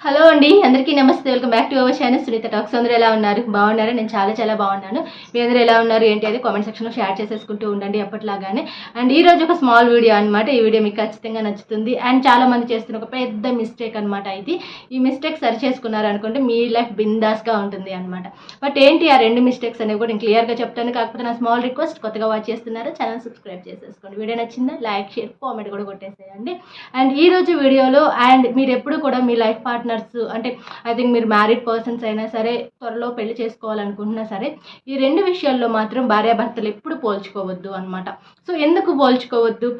Hello అండి, అందరికీ నమస్తే. Welcome back to our channel Sunitha talks. అందరూ ఎలా ఉన్నారు? బాగున్నారా? నేను చాలా బాగున్నాను. మీ అందరూ ఎలా ఉన్నారు ఏంటి అది కామెంట్ సెక్షన్లో షేర్ చేసేసుకుంటూ ఉండండి ఎప్పటిలాగానే. అండ్ ఈ రోజు ఒక స్మాల్ వీడియో అనమాట. ఈ వీడియో మీకు ఖచ్చితంగా నచ్చుతుంది. అండ్ చాలా మంది చేస్తున్న ఒక పెద్ద మిస్టేక్ అనమాట ఇది. ఈ మిస్టేక్ సరి చేసుకున్నారు అనుకుంటే మీ లైఫ్ బిందాస్గా ఉంటుంది అనమాట. బట్ ఏంటి ఆ రెండు మిస్టేక్స్ అనేవి కూడా నేను క్లియర్గా చెప్తాను. కాకపోతే నా స్మాల్ రిక్వెస్ట్, కొత్తగా వాచ్ చేస్తున్నారా ఛానల్ సబ్స్క్రైబ్ చేసేసుకోండి. వీడియో నచ్చిందా లైక్ షేర్ కామెంట్ కూడా కొట్టేసేయండి. అండ్ ఈ రోజు వీడియోలో అండ్ మీరు ఎప్పుడు కూడా మీ లైఫ్ పార్ట్నర్స్ అంటే ఐ థింక్ మీరు మ్యారీడ్ పర్సన్స్ అయినా సరే, త్వరలో పెళ్లి చేసుకోవాలనుకుంటున్నా సరే, ఈ రెండు విషయాల్లో మాత్రం భార్యాభర్తలు ఎప్పుడు పోల్చుకోవద్దు అనమాట. సో ఎందుకు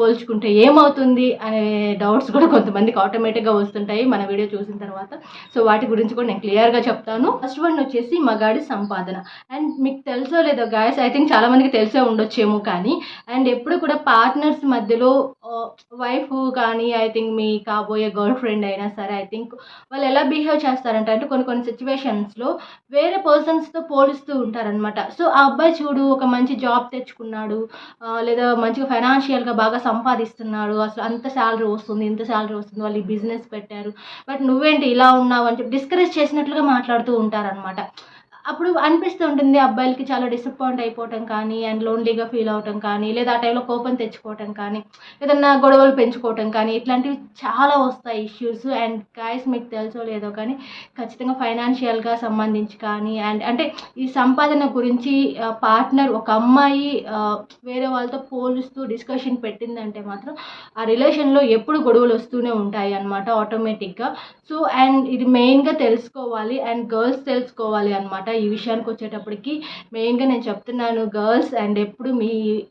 పోల్చుకుంటే ఏమవుతుంది అనే డౌట్స్ కూడా కొంతమందికి ఆటోమేటిక్గా వస్తుంటాయి మన వీడియో చూసిన తర్వాత. సో వాటి గురించి కూడా నేను క్లియర్గా చెప్తాను. ఫస్ట్ వన్ వచ్చేసి మగాడి సంపాదన. అండ్ మీకు తెలుసో లేదో గాయస్, ఐ థింక్ చాలా మందికి తెలిసే ఉండొచ్చేమో కానీ, అండ్ ఎప్పుడు కూడా పార్ట్నర్స్ మధ్యలో వైఫ్ కానీ, ఐ థింక్ మీ కాబోయే గర్ల్ ఫ్రెండ్ అయినా సరే, ఐ థింక్ వాళ్ళు ఎలా బిహేవ్ చేస్తారంటే కొన్ని సిచ్యువేషన్స్లో వేరే పర్సన్స్తో పోలుస్తూ ఉంటారనమాట. సో ఆ అబ్బాయి చూడు ఒక మంచి జాబ్ తెచ్చుకున్నాడు, లేదా మంచిగా ఫైనాన్షియల్గా బాగా సంపాదిస్తున్నాడు, అసలు అంత శాలరీ వస్తుంది, ఇంత శాలరీ వస్తుంది, వాళ్ళు ఈ బిజినెస్ పెట్టారు, బట్ నువ్వేంటి ఇలా ఉన్నావు అని చెప్పి డిస్కరేజ్ చేసినట్లుగా మాట్లాడుతూ ఉంటారనమాట. అప్పుడు అనిపిస్తూ ఉంటుంది అబ్బాయిలకి చాలా డిసప్పాయింట్ అయిపోవటం కానీ, అండ్ లోన్లీగా ఫీల్ అవటం కానీ, లేదా ఆ టైంలో కోపం తెచ్చుకోవటం కానీ, ఏదన్నా గొడవలు పెంచుకోవటం కానీ, ఇట్లాంటివి చాలా వస్తాయి ఇష్యూస్. అండ్ గాయస్ మీకు తెలుసో లేదో కానీ ఖచ్చితంగా ఫైనాన్షియల్గా సంబంధించి కానీ, అండ్ అంటే ఈ సంపాదన గురించి పార్ట్నర్ ఒక అమ్మాయి వేరే వాళ్ళతో పోలుస్తూ డిస్కషన్ పెట్టిందంటే మాత్రం ఆ రిలేషన్లో ఎప్పుడు గొడవలు వస్తూనే ఉంటాయి అన్నమాట ఆటోమేటిక్గా. సో అండ్ ఇది మెయిన్గా తెలుసుకోవాలి, అండ్ గర్ల్స్ తెలుసుకోవాలి అనమాట. ఈ విషయానికి వచ్చేటప్పటికి మెయిన్గా నేను చెప్తున్నాను గర్ల్స్, అండ్ ఎప్పుడు మీ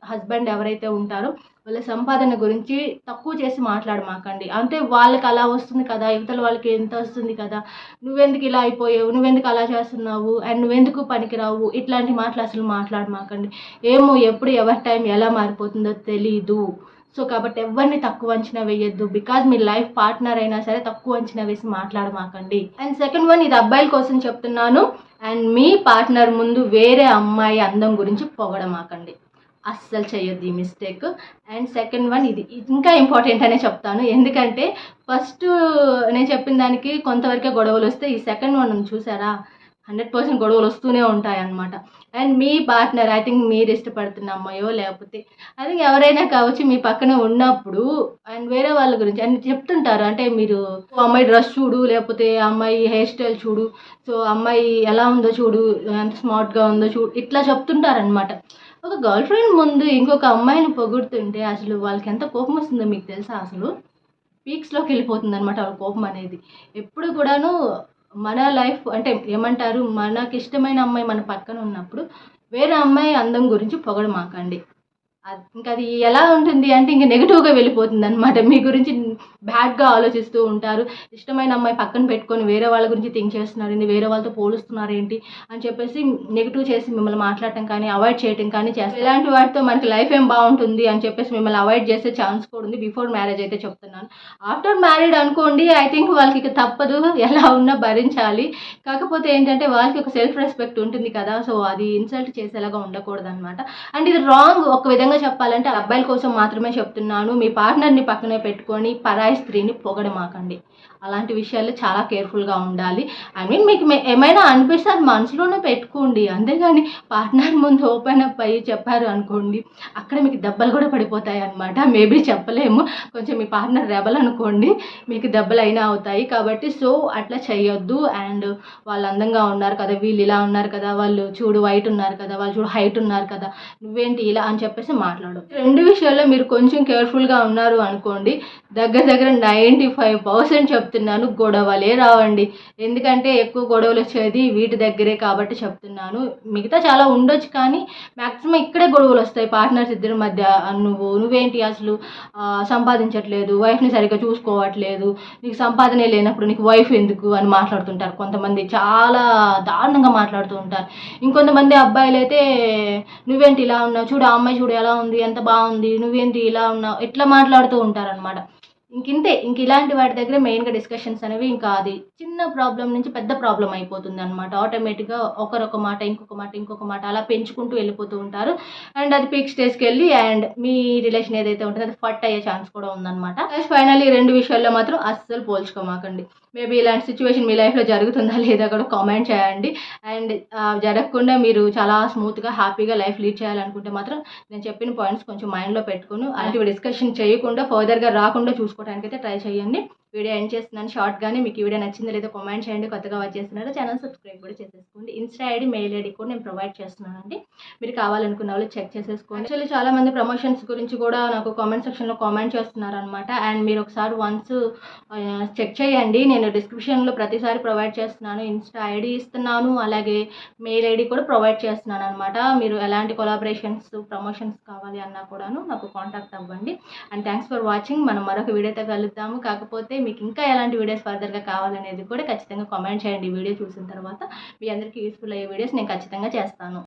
హస్బెండ్ ఎవరైతే ఉంటారో వాళ్ళ సంపాదన గురించి తక్కువ చేసి మాట్లాడమాకండి. అంటే వాళ్ళకి అలా వస్తుంది కదా, యువతల వాళ్ళకి ఎంత వస్తుంది కదా, నువ్వెందుకు ఇలా అయిపోయావు, నువ్వెందుకు అలా చేస్తున్నావు, అండ్ నువ్వెందుకు పనికిరావు, ఇట్లాంటి మాటలు అసలు మాట్లాడమాకండి. ఏమో ఎప్పుడు ఎవరి టైం ఎలా మారిపోతుందో తెలీదు. సో కాబట్టి ఎవరిని తక్కువ అంచనా వేయొద్దు. బికాజ్ మీ లైఫ్ పార్ట్నర్ అయినా సరే తక్కువ అంచనా వేసి మాట్లాడమాకండి. అండ్ సెకండ్ వన్, ఇది అబ్బాయిల కోసం చెప్తున్నాను. అండ్ మీ పార్ట్నర్ ముందు వేరే అమ్మాయి అందం గురించి పొగడమాకండి. అస్సలు చేయొద్దు ఈ మిస్టేక్. అండ్ సెకండ్ వన్, ఇది ఇంకా ఇంపార్టెంట్ అనే చెప్తాను. ఎందుకంటే ఫస్ట్ నేను చెప్పిన దానికి కొంతవరకే గొడవలు వస్తే, ఈ సెకండ్ వన్ చూసారా 100% గొడవలు వస్తూనే ఉంటాయి అన్నమాట. And me partner I think మీరు ఇష్టపడుతున్న అమ్మాయో లేకపోతే ఐ థింక్ ఎవరైనా కావచ్చు మీ పక్కన ఉన్నప్పుడు అండ్ వేరే వాళ్ళ గురించి అని చెప్తుంటారు. అంటే మీరు అమ్మాయి డ్రెస్ చూడు, లేకపోతే అమ్మాయి హెయిర్ స్టైల్ చూడు, సో అమ్మాయి ఎలా ఉందో చూడు, ఎంత స్మార్ట్గా ఉందో చూడు, ఇట్లా చెప్తుంటారనమాట. ఒక గర్ల్ ఫ్రెండ్ ముందు ఇంకొక అమ్మాయిని పొగుడుతుంటే అసలు వాళ్ళకి ఎంత కోపం వస్తుందో మీకు తెలుసా? అసలు పీక్స్లోకి వెళ్ళిపోతుంది అనమాట వాళ్ళ కోపం అనేది. ఎప్పుడు కూడాను మన లైఫ్ అంటే ఏమంటారు, మనకి ఇష్టమైన అమ్మాయి మన పక్కన ఉన్నప్పుడు వేరే అమ్మాయి అందం గురించి పొగడమాకండి. ఇంకా అది ఎలా ఉంటుంది అంటే ఇంక నెగిటివ్గా వెళ్ళిపోతుంది అనమాట. మీ గురించి బ్యాడ్గా ఆలోచిస్తూ ఉంటారు. ఇష్టమైన అమ్మాయి పక్కన పెట్టుకొని వేరే వాళ్ళ గురించి థింక్ చేస్తున్నారు ఏంటి, వేరే వాళ్ళతో పోలుస్తున్నారు ఏంటి అని చెప్పేసి నెగిటివ్ చేసి మిమ్మల్ని మాట్లాడటం కానీ, అవాయిడ్ చేయటం కానీ చేస్తారు. ఇలాంటి వాటితో మనకి లైఫ్ ఏం బాగుంటుంది అని చెప్పేసి మిమ్మల్ని అవాయిడ్ చేసే ఛాన్స్ కూడా ఉంది. బిఫోర్ మ్యారేజ్ అయితే చెప్తున్నాను. ఆఫ్టర్ మ్యారీడ్ అనుకోండి, ఐ థింక్ వాళ్ళకి ఇక తప్పదు, ఎలా ఉన్నా భరించాలి. కాకపోతే ఏంటంటే వాళ్ళకి ఒక సెల్ఫ్ రెస్పెక్ట్ ఉంటుంది కదా, సో అది ఇన్సల్ట్ చేసేలాగా ఉండకూడదు అనమాట. అండ్ ఇది రాంగ్. ఒక విధంగా చెప్పాలంటే అబ్బాయిల కోసం మాత్రమే చెప్తున్నాను. మీ పార్ట్నర్ని పక్కనే పెట్టుకొని పరాయి స్త్రీని పొగడమాకండి. అలాంటి విషయాల్లో చాలా కేర్ఫుల్గా ఉండాలి. ఐ మీన్ మీకు ఏమైనా అనిపిస్తే అది మనసులోనే పెట్టుకోండి, అంతేగాని పార్ట్నర్ ముందు ఓపెన్ అప్ అయ్యి చెప్పారు అనుకోండి, అక్కడ మీకు దెబ్బలు కూడా పడిపోతాయి అనమాట. మేబీ చెప్పలేము, కొంచెం మీ పార్ట్నర్ రెబల్ అనుకోండి, మీకు దెబ్బలు అయినా అవుతాయి. కాబట్టి సో అట్లా చేయొద్దు. అండ్ వాళ్ళు అందంగా ఉన్నారు కదా, వీళ్ళు ఇలా ఉన్నారు కదా, వాళ్ళు చూడు వైట్ ఉన్నారు కదా, వాళ్ళు చూడు హైట్ ఉన్నారు కదా, నువ్వేంటి ఇలా అని చెప్పేసి మాట్లాడు. రెండు విషయాల్లో మీరు కొంచెం కేర్ఫుల్గా ఉన్నారు అనుకోండి, దగ్గర 95% చెప్తున్నాను గొడవలే రావండి. ఎందుకంటే ఎక్కువ గొడవలు వచ్చేది వీటి దగ్గరే కాబట్టి చెప్తున్నాను. మిగతా చాలా ఉండొచ్చు కానీ మ్యాక్సిమం ఇక్కడే గొడవలు వస్తాయి పార్ట్నర్స్ ఇద్దరి మధ్య. నువ్వేంటి అసలు సంపాదించట్లేదు, వైఫ్ని సరిగ్గా చూసుకోవట్లేదు, నీకు సంపాదనే లేనప్పుడు నీకు వైఫ్ ఎందుకు అని మాట్లాడుతుంటారు కొంతమంది. చాలా దారుణంగా మాట్లాడుతూ ఉంటారు. ఇంకొంతమంది అబ్బాయిలు అయితే నువ్వేంటి ఇలా ఉన్నావు, చూడు ఆ అమ్మాయి చూడు ఎలా ఉంది, ఎంత బాగుంది, నువ్వేంటి ఇలా ఉన్నావు, ఇట్లా మాట్లాడుతూ ఉంటారనమాట. ఇంక ఇలాంటి వాటి దగ్గర మెయిన్గా డిస్కషన్స్ అనేవి ఇంకా అది చిన్న ప్రాబ్లం నుంచి పెద్ద ప్రాబ్లం అయిపోతుంది అనమాట. ఆటోమేటిక్గా ఒకరొక మాట ఇంకొక మాట అలా పెంచుకుంటూ వెళ్ళిపోతూ ఉంటారు. అండ్ అది పీక్ స్టేజ్కి వెళ్ళి అండ్ మీ రిలేషన్ ఏదైతే ఉంటుందో అది ఫట్ అయ్యే ఛాన్స్ కూడా ఉందన్నమాట. ఫైనల్లీ రెండు విషయాల్లో మాత్రం అస్సలు పోల్చుకోమాకండి. మేబీ ఇలాంటి సిచ్యువేషన్ మీ లైఫ్లో జరుగుతుందా లేదా కూడా కామెంట్ చేయండి. అండ్ జరగకుండా మీరు చాలా స్మూత్గా హ్యాపీగా లైఫ్ లీడ్ చేయాలనుకుంటే మాత్రం నేను చెప్పిన పాయింట్స్ కొంచెం మైండ్లో పెట్టుకుని అలాంటివి డిస్కషన్ చేయకుండా ఫర్దర్గా రాకుండా చూసుకోవడానికి అయితే ట్రై చేయండి. వీడియో ఎండ్ చేస్తున్నాను షార్ట్గానే. మీకు ఈ వీడియో నచ్చిందో లేదో కామెంట్ చేయండి. కొత్తగా వచ్చేస్తున్నారో ఛానల్ సబ్స్క్రైబ్ కూడా చేసేసుకోండి. ఇన్స్టా ఐడి మెయిల్ ఐడి కూడా నేను ప్రొవైడ్ చేస్తున్నానండి. మీరు కావాలనుకున్న వాళ్ళు చెక్ చేసేసుకోండి. యాక్చువల్లీ చాలామంది ప్రమోషన్స్ గురించి కూడా నాకు కామెంట్ సెక్షన్లో కామెంట్ చేస్తున్నారు అనమాట. అండ్ మీరు ఒకసారి వన్స్ చెక్ చేయండి. నేను డిస్క్రిప్షన్లో ప్రతిసారి ప్రొవైడ్ చేస్తున్నాను. ఇన్స్టా ఐడి ఇస్తున్నాను, అలాగే మెయిల్ ఐడి కూడా ప్రొవైడ్ చేస్తున్నాను అనమాట. మీరు ఎలాంటి కొలాబరేషన్స్ ప్రమోషన్స్ కావాలి అన్నా కూడాను నాకు కాంటాక్ట్ అవ్వండి. And thanks for watching. మనం మరొక వీడియోతో కలుద్దాము. కాకపోతే మీకు ఇంకా ఎలాంటి వీడియోస్ ఫర్దర్గా కావాలనేది కూడా ఖచ్చితంగా కామెంట్ చేయండి. ఈ వీడియో చూసిన తర్వాత మీ అందరికీ యూస్ఫుల్ అయ్యే వీడియోస్ నేను ఖచ్చితంగా చేస్తాను.